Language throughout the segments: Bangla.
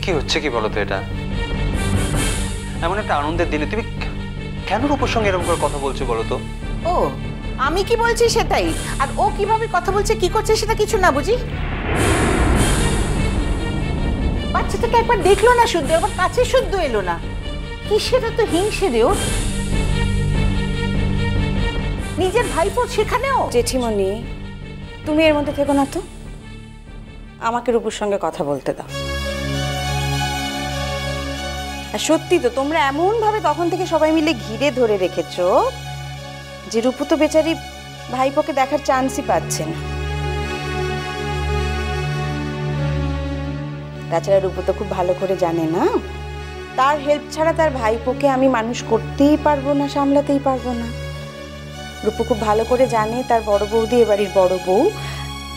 কি হচ্ছে কি বলতো? এটা এমন একটা আনন্দের দিনে তুমি কেন রূপর সঙ্গে এরকম করে কথা বলছো বলো তো? ও আমি কি বলছি সেটাই, আর ও কিভাবে কথা বলছে কি করছে সেটা কিছু না বুঝি। বাচ্চাটাকে একবার দেখলো না শুদ্ধ, একবার কাছে শুদ্ধ এলো না, কি সেটা তো হিংসে দেও। নিজের ভাইপো সেখানেও। জেঠিমণি তুমি এর মধ্যে থেকো না তো, আমাকে রূপুর সঙ্গে কথা বলতে দাও। আর সত্যি তো তোমরা এমন ভাবে তখন থেকে সবাই মিলে ঘিরে ধরে রেখেছো যে রূপু তো বেচারি ভাইপোকে দেখার চান্সই পাচ্ছে না। তাছাড়া রূপু তো খুব ভালো করে জানে না তার হেল্প ছাড়া তার ভাইপোকে আমি মানুষ করতেই পারবো না, সামলাতেই পারবো না। রূপু খুব ভালো করে জানে তার বড় বৌদি এ বাড়ির বড় বউ,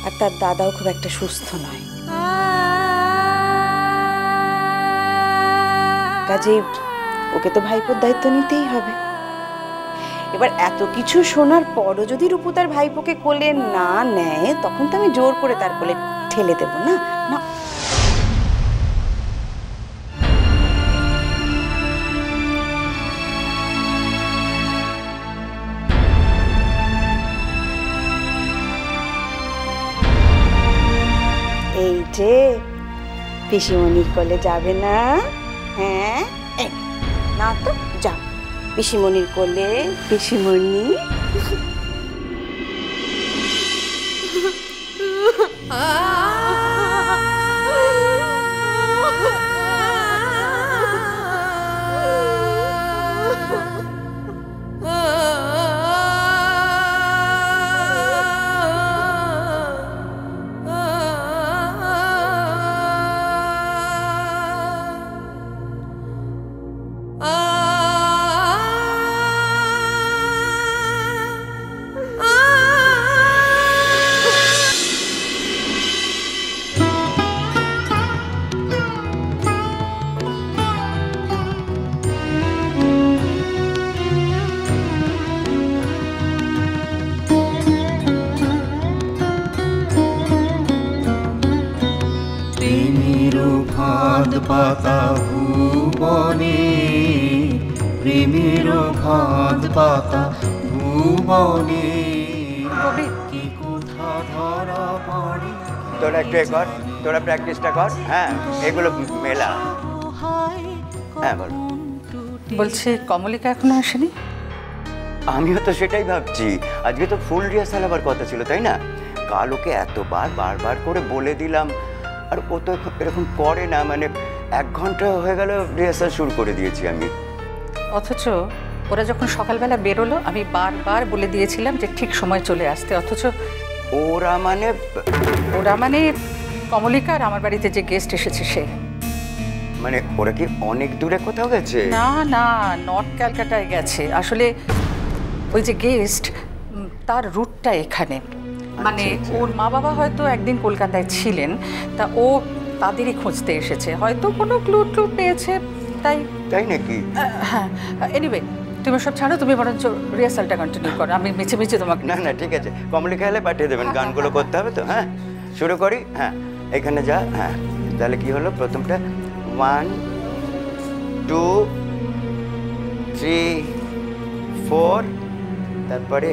আর তার দাদাও খুব একটা সুস্থ নয়। কাজেই ওকে তো ভাইপোর দায়িত্ব নিতেই হবে। এবার এত কিছু শোনার পরও যদি রূপু তার ভাইপোকে কোলে না নেয় তখন তো আমি জোর করে তার কোলে ঠেলে দেবো না। না এই যে পিসিমণির কোলে যাবে না? হ্যাঁ না তো যাও পিসিমণির কোলে। পিসিমণি পাতা ভুবনে, প্রেমের ফাঁদ পাতা ভুবনে, কি কোথা ধরা পড়ে। তোরা একটু কর, তোরা প্র্যাকটিসটা কর। হ্যাঁ এগুলো মেলা। হ্যাঁ বল। বলছে কমলিকা এখনো আসেনি? আমিও তো সেটাই ভাবছি, আজকে তো ফুল রিহার্সাল হবার কথা ছিল তাই না? কাল ওকে এতবার বারবার করে বলে দিলাম, আর ও তো এরকম করে না। মানে 1 ঘন্টা হয়ে গেল রিহার্সাল শুরু করে দিয়েছি আমি। অথচ ওরা যখন সকালবেলা বেরোলো আমি বারবার বলে দিয়েছিলাম যে ঠিক সময় চলে আসতে, অথচ ওরা মানে কমলিকা আর আমার বাড়িতে যে গেস্ট এসেছে সে। মানে ওরা কি অনেক দূরে কোথাও গেছে? না না, নর্থ ক্যালকাটায় গেছে। আসলে ওই যে গেস্ট তার রুটটা এখানে, মানে ওর মা বাবা হয়তো একদিন কলকাতায় ছিলেন, তা ও তাদেরই খুঁজতে এসেছে, হয়তো কোনো ক্লু ট্লু পেয়েছে তাই নাকি? হ্যাঁ এনিওয়ে তুমি সব ছাড়ো, তুমি বরঞ্চ রিহার্সালটা কন্টিনিউ করো, আমি মিছে মিছে তোমাকে। না না ঠিক আছে, কমলিকা এলে পাঠিয়ে দেবেন, গানগুলো করতে হবে তো। হ্যাঁ শুরু করি। হ্যাঁ এখানে যা। হ্যাঁ তাহলে কি হলো প্রথমটা 1 2 3 4, তারপরে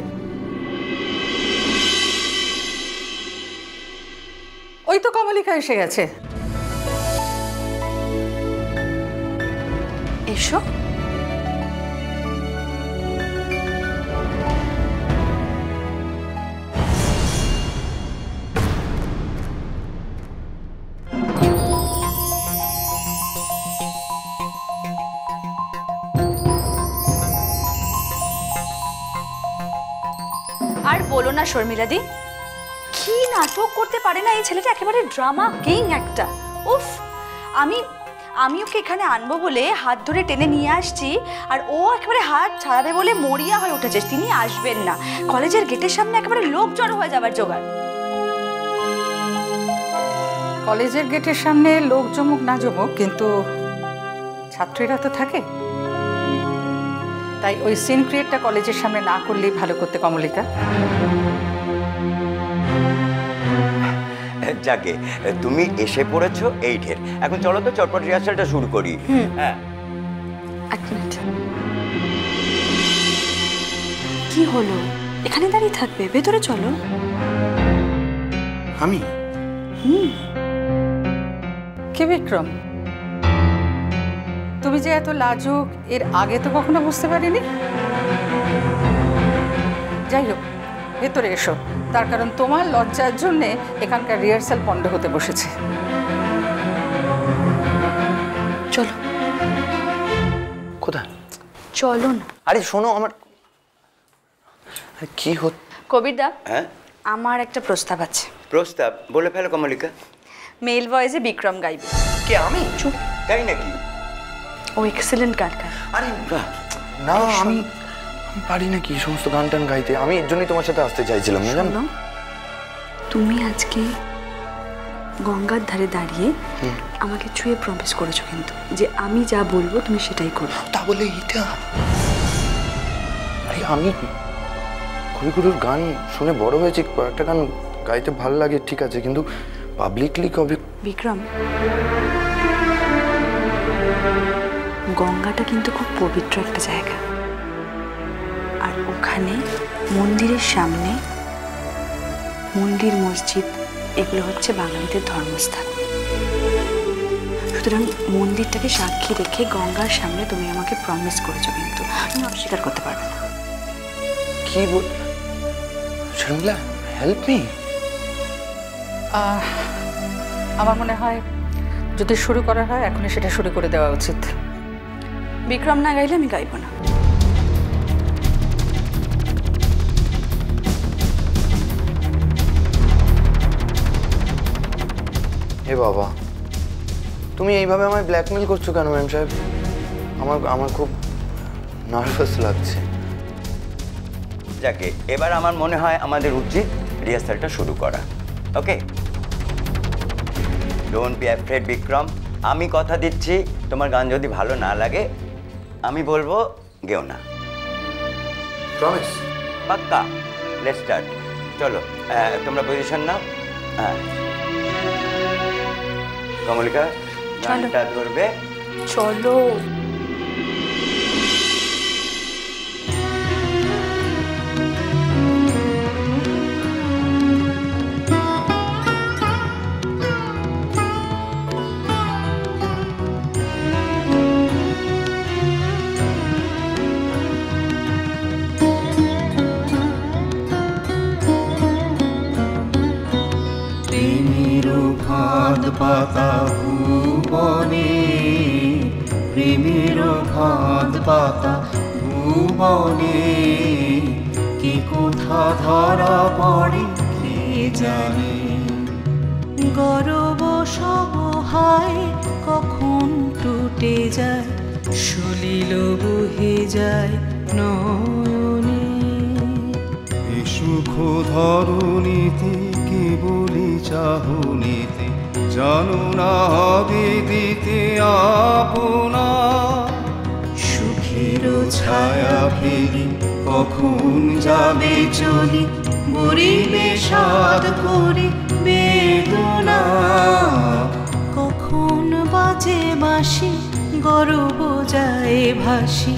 ওই তো কমলিকা এসে গেছে। এসো। আর বলো না শর্মিলাদি, কি নাটক করতে পারে না এই ছেলেটা, একেবারে ড্রামা কিং একটা। উফ, আমি ওকে এখানে আনবো বলে হাত ধরে টেনে নিয়ে আসছি, আর ও একেবারে হাত ছাড়াবে বলে মরিয়া হয়ে উঠেছে। তিনি আসবেন না, কলেজের গেটের সামনে একেবারে লোক জড়ো হয়ে যাবার জোগাড়। কলেজের গেটের সামনে লোক জমুক না জমুক, কিন্তু ছাত্রীরা তো থাকে, তাই ওই সিন ক্রিয়েটটা কলেজের সামনে না করলেই ভালো করতে কমলিকা। যাকে তুমি এসে পড়েছো এই ঢের, এখন চলো তো চটপট রিহার্সালটা শুরু করি। হ্যাঁ, এক মিনিট, কি হলো? এখানে দাঁড়িয়ে থাকবে? ভেতরে চলো। আমি কে বিক্রম, তুমি যে এত লাজুক এর আগে তো কখনো বুঝতে পারিনি। যাই হোক, ভেতরে এসো, তার কারণ তোমার লজ্জার জন্যে এখানকার রিহার্সাল পণ্ড হতে বসেছে। চলো কোথায়? চলো না। আরে শোনো, আমার কি হচ্ছে? কবিরদা, হ্যাঁ, আমার একটা প্রস্তাব আছে। প্রস্তাব বলে ফেলো কমলিকা। মেল ভয়েসে বিক্রম গাইবে। কে, আমি? চুপ, তাই নাকি? ও এক্সেলেন্ট গায়িকা। আরে না, আমি পারি না কি সমস্ত গান টান গাইতে। আমি এর জন্যই তোমার সাথে আসতে চাইছিলাম, না জানো? শোনো, তুমি আজকে গঙ্গার ধারে দাঁড়িয়ে আমাকে ছুঁয়ে প্রমিস করেছো কিন্তু, যে আমি যা বলবো তুমি সেটাই করবে। তা বলে এটা? আরে আমি কবিগুরুর গান শুনে বড় হয়েছি, কয়েকটা গান গাইতে ভালো লাগে, ঠিক আছে, কিন্তু পাবলিকলি কবে? বিক্রম, গঙ্গাটা কিন্তু খুব পবিত্র একটা জায়গা, আর ওখানে মন্দিরের সামনে মন্দির, মসজিদ এগুলো হচ্ছে বাঙালিদের ধর্মস্থান। সুতরাং মন্দিরটাকে সাক্ষী রেখে গঙ্গার সামনে তুমি আমাকে প্রমিস করেছো, কিন্তু তুমি অস্বীকার করতে পারবে না। কি বল শর্মিলা, হেল্প মি। আমার মনে হয় যদি শুরু করা হয় এখনই সেটা শুরু করে দেওয়া উচিত। বিক্রম না গাইলে আমি গাইব না। হে বাবা, তুমি এইভাবে আমায় ব্ল্যাকমেল করছো কেন ম্যাম সাহেব? আমার খুব নার্ভাস লাগছে। যাকে এবার আমার মনে হয় আমাদের উচিত রিহার্সালটা শুরু করা। ওকে, ডোন্ট বি অ্যাফ্রেড বিক্রম। আমি কথা দিচ্ছি, তোমার গান যদি ভালো না লাগে আমি বলবো গেও না। প্রমিস? পাক্কা। Let's start. চলো, তোমরা পজিশন নাও। হ্যাঁ কমলিকা, গানটা ধরবে। চলো। ফাঁদ পাতা ভুবনে, প্রেমের ফাঁদ পাতা ভুবনে, কি কোথা ধরা পড়ে কে জানে। গরব সবহায় কখন টুটে যায়, সলিল বহে যায় নয়নে। এ সুখ ধরণীতে কেবলি চাহনিতে, জানো না হবে দিতে আপনা। সুখের ছায়া ফেলি কখন যাবে চলি, বরিবে সাধ করে বেদনা। কখন বাজে বাঁশি, গরব যায় ভাসি,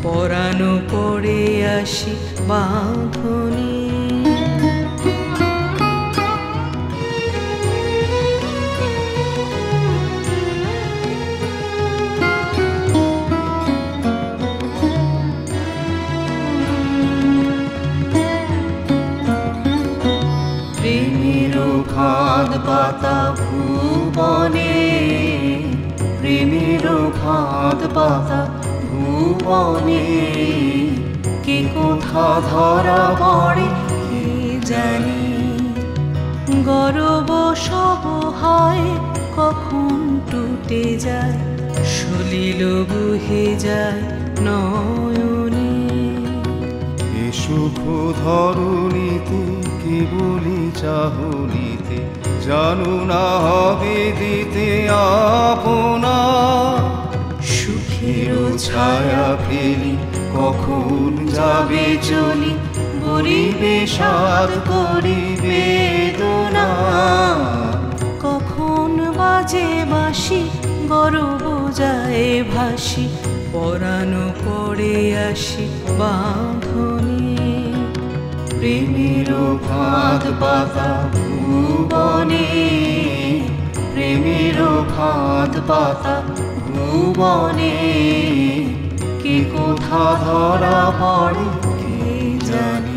পরানো পড়ে আসি বাঁধনে। ফাঁদ পাতা ভুবনে, প্রেমের ফাঁদ পাতা ভুবনে, কে কোথা ধরা পড়ে কে জানে। গরব সবহায় কখন টুটে যায়, সলিল বহে যায় নয়নে। এ সুখ ধরণীতে কেবলি চাহনিতে, জানো না হবে দিতে আপনা। সুখের ছায়া ফেলি কখন যাবে চলি, বরিবে সাধ করি বেদনা। বাজে বাঁশি গরব যায় ভাসি পরানো পড়ে আসি বাঁধনে প্রেমেরও ফাঁদ পাতা ভুবনে প্রেমেরও ফাঁদ পাতা ভুবনে কে কোথা ধরা পড়ে কে জানে।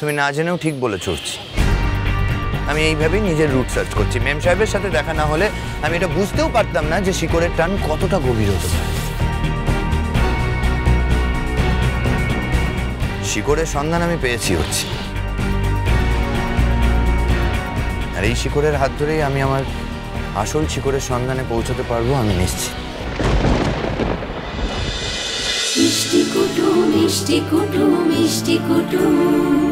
তুমি না জেনেও ঠিক বলে চলছি। আমি এইভাবেই নিজের রুট সার্চ করছি। মেম সাহেবের সাথে দেখা না হলে আমি এটা বুঝতেও পারতাম না যে শিকড়ের টান কতটা গভীর হতে পারে। শিকড়ের সন্ধান আমি পেয়েছি হচ্ছে, আর এই শিকড়ের হাত ধরেই আমি আমার আসল শিকড়ের সন্ধানে পৌঁছতে পারবো, আমি নিশ্চিত। মিষ্টি কুটুম মিষ্টি কুটুম মিষ্টি কুটুম।